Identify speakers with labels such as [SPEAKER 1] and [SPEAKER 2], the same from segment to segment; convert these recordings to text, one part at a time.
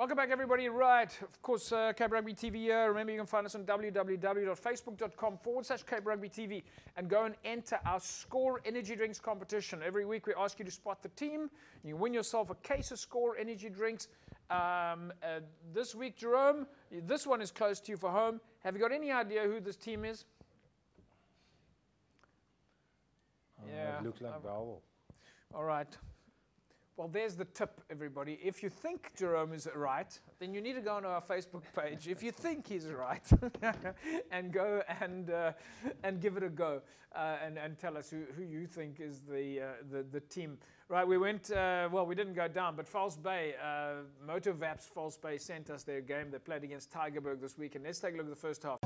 [SPEAKER 1] Welcome back, everybody. Right, of course, Cape Rugby TV here. Remember, you can find us on www.facebook.com/Cape Rugby TV and go and enter our Score Energy Drinks competition. Every week, we ask you to spot the team. You win yourself a case of Score Energy Drinks. This week, Jerome, this one is close to you for home. Have you got any idea who this team is?
[SPEAKER 2] It looks like Bowel.
[SPEAKER 1] All right. Well, there's the tip, everybody. If you think Jerome is right, then you need to go onto our Facebook page. If you think he's right, and go and give it a go, and tell us who you think is the team. Right, we went. Well, we didn't go down, but False Bay, Motovaps False Bay sent us their game. They played against Tygerberg this weekend. Let's take a look at the first half.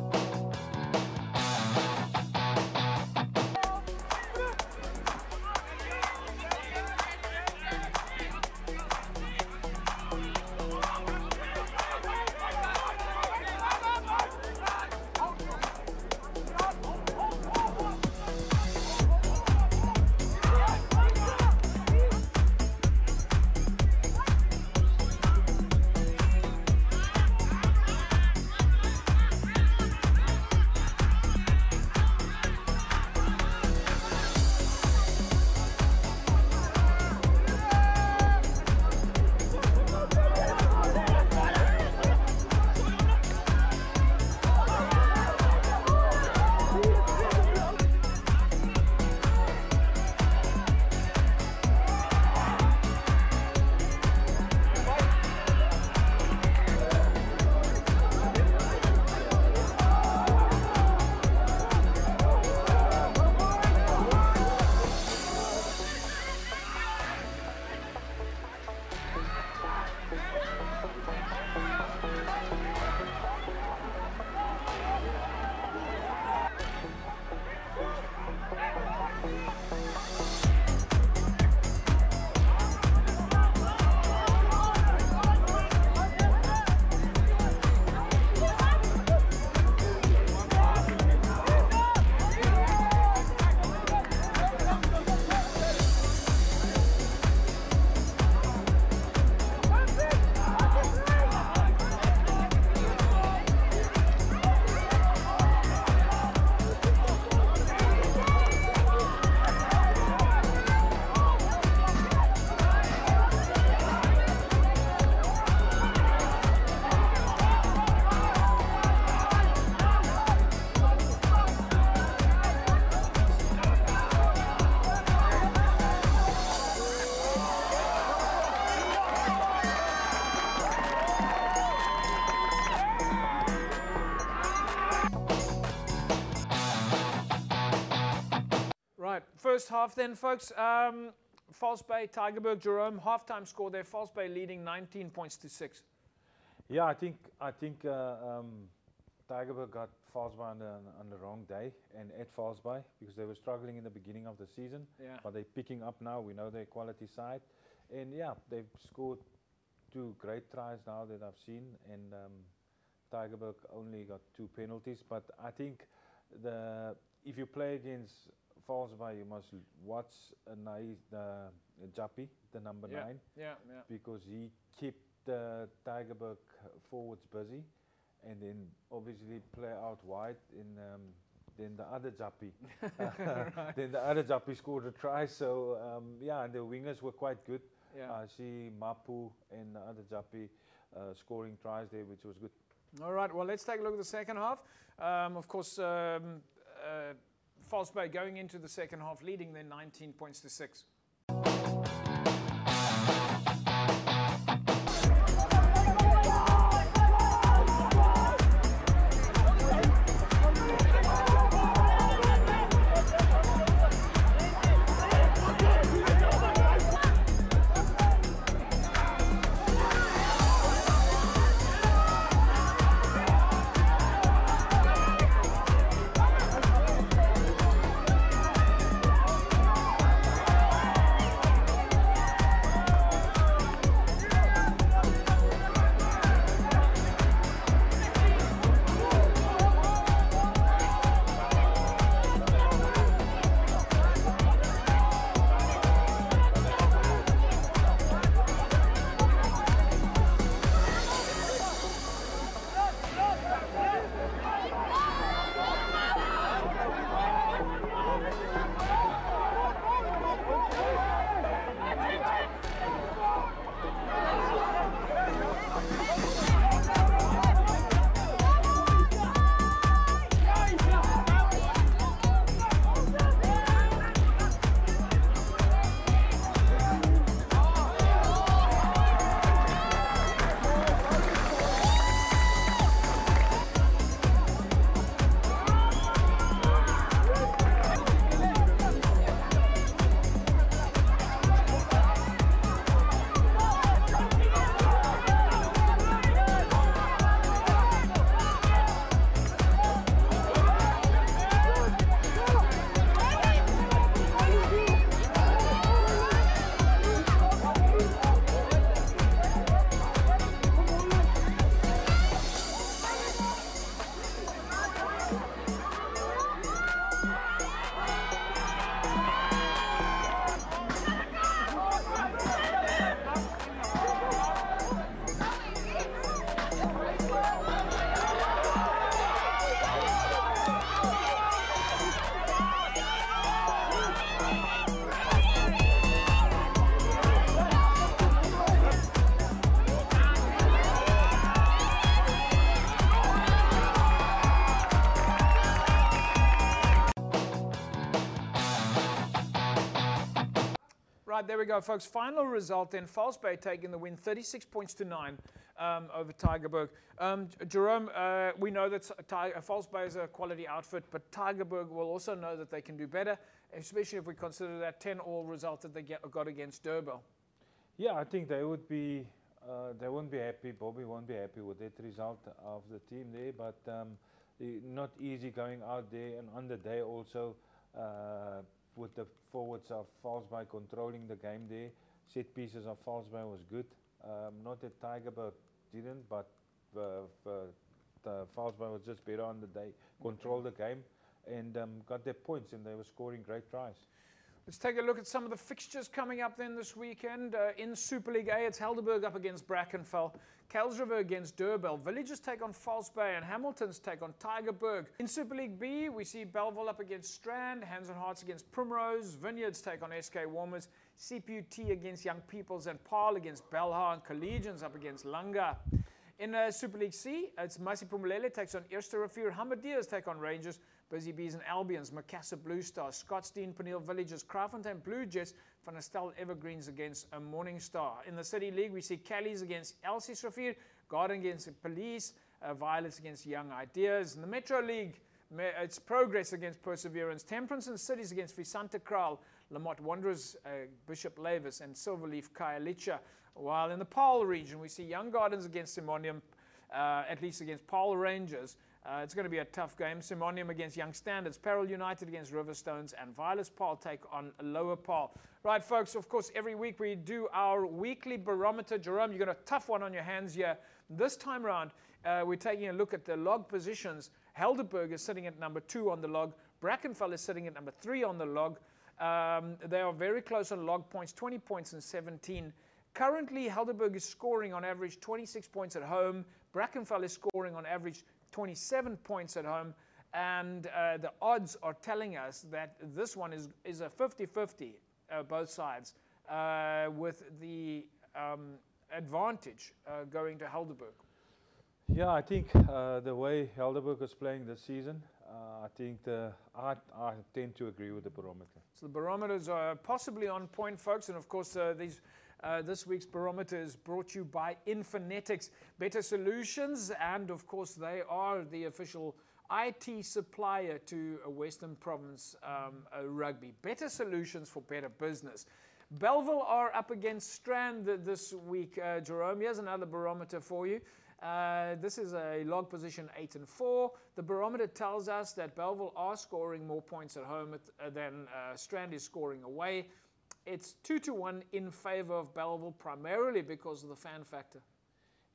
[SPEAKER 1] Right, first half then, folks. False Bay, Tygerberg, Jerome, halftime score there. False Bay leading 19 points to 6.
[SPEAKER 2] Yeah, I think Tygerberg got False Bay on the wrong day and at False Bay because they were struggling in the beginning of the season.
[SPEAKER 1] Yeah.
[SPEAKER 2] But they're picking up now. We know their quality side, and yeah, they've scored 2 great tries now that I've seen, and Tygerberg only got 2 penalties. But I think if you play against False Bay, you must watch the Jappy, the number 9, because he kept the Tygerberg forwards busy, and then obviously play out wide. And then the other Jappy, then the other Jappy scored a try. So yeah, and the wingers were quite good.
[SPEAKER 1] Yeah.
[SPEAKER 2] I see Mapu and the other Jappy scoring tries there, which was good.
[SPEAKER 1] All right, well, let's take a look at the second half. Of course, False Bay going into the second half leading then 19 points to 6. there we go, folks. Final result then. False Bay taking the win, 36 points to 9 over Tygerberg. Jerome, we know that False Bay is a quality outfit, but Tygerberg will also know that they can do better, especially if we consider that 10-all result that they got against Durban.
[SPEAKER 2] Yeah, I think they would be. They won't be happy. Bobby won't be happy with that result of the team there, but not easy going out there, and on the day also with the forwards of False Bay controlling the game there. Set pieces of False Bay was good. Not that Tygerberg didn't, but the False Bay was just better on the day, controlled the game, and got their points, and they were scoring great tries.
[SPEAKER 1] Let's take a look at some of the fixtures coming up then this weekend. In Super League A, it's Helderberg up against Brackenfell, Kelsriver against Durban, Villages take on False Bay, and Hamilton's take on Tygerberg. In Super League B, we see Belleville up against Strand, Hands and Hearts against Primrose, Vineyards take on SK Warmers, CPUT against Young Peoples, and Paarl against Belhar, and Collegians up against Langa. In Super League C, it's Masiphumelele takes on Eerste Rivier, Hamadiers take on Rangers, Busy Bees and Albions, Macassar Blue Stars, Scottsdene, Peniel Villages, Kraaifontein Blue Jets, Van der Stel Evergreens against a Morning Star. In the City League, we see Callies against Elsies Rivier, Garden against Police, Violets against Young Ideas. In the Metro League, it's Progress against Perseverance, Temperance and Cities against Visante Kraal, Lamont Wanderers, Bishop Lavis, and Silverleaf Khayelitsha. While in the Paarl region, we see Young Gardens against Simonium, at least against Paarl Rangers. It's going to be a tough game. Simonium against Young Standards, Peril United against Riverstones, and Violets Paarl take on Lower Paarl. Right, folks, of course, every week we do our weekly barometer. Jerome, you've got a tough one on your hands here. This time around, we're taking a look at the log positions. Helderberg is sitting at number 2 on the log. Brackenfell is sitting at number 3 on the log. They are very close on log points, 20 points and 17. Currently, Helderberg is scoring on average 26 points at home. Brackenfell is scoring on average 27 points at home. And the odds are telling us that this one is a 50-50, both sides, with the advantage going to Helderberg.
[SPEAKER 2] Yeah, I think the way Helderberg is playing this season, I think I tend to agree with the barometer. So
[SPEAKER 1] the barometers are possibly on point, folks, and of course this week's barometer is brought to you by Infinetics, Better Solutions, and of course they are the official IT supplier to Western Province Rugby. Better Solutions for better business. Belleville are up against Strand this week, Jerome. Here's another barometer for you. This is a log position 8 and 4. The barometer tells us that Belleville are scoring more points at home than Strand is scoring away. It's 2-1 in favor of Belleville, primarily because of the fan factor.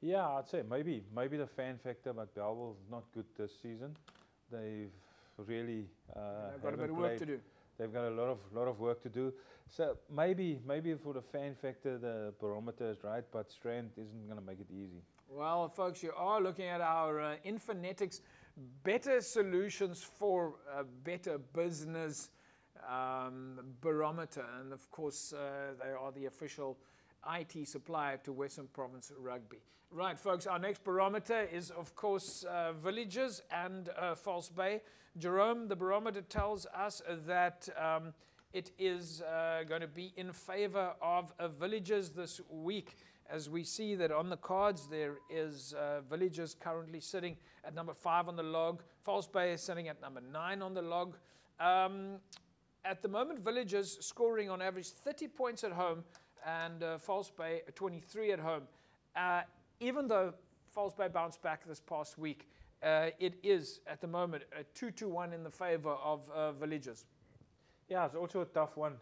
[SPEAKER 2] Yeah, I'd say maybe the fan factor, but Belleville's not good this season. They've really
[SPEAKER 1] they've got a bit of work to do.
[SPEAKER 2] They've got a lot of work to do. So maybe for the fan factor, the barometer is right, but Strand isn't going to make it easy.
[SPEAKER 1] Well, folks, you are looking at our Infinetics Better Solutions for Better Business barometer, and of course they are the official IT supplier to Western Province Rugby. Right, folks, our next barometer is of course Villages and False Bay. Jerome, the barometer tells us that it is going to be in favor of Villages this week, as we see that on the cards there is Villages currently sitting at number 5 on the log. False Bay is sitting at number 9 on the log. At the moment, Villages scoring on average 30 points at home, and False Bay 23 at home. Even though False Bay bounced back this past week, it is at the moment a 2-1 in the favor of Villages.
[SPEAKER 2] Yeah, it's also a tough one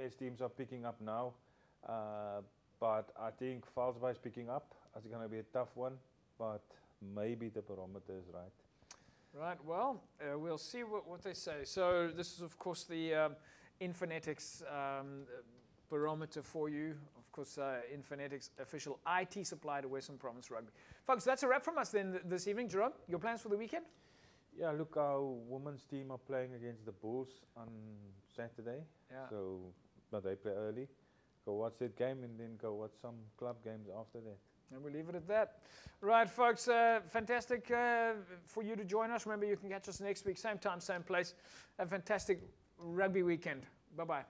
[SPEAKER 2] as teams are picking up now, but I think False Bay is picking up. It's going to be a tough one, but maybe the barometer is right.
[SPEAKER 1] Right, well, we'll see what they say. So this is, of course, the Infinetics barometer for you. Of course, Infinetics official IT supplier to Western Province Rugby. Folks, that's a wrap from us then this evening. Jerome, your plans for the weekend?
[SPEAKER 2] Yeah, look, our women's team are playing against the Bulls on Saturday. Yeah. So, but they play early. Go watch that game and then go watch some club games after that.
[SPEAKER 1] And we'll leave it at that. Right, folks, fantastic for you to join us. Remember, you can catch us next week, same time, same place. Have a fantastic rugby weekend. Bye-bye.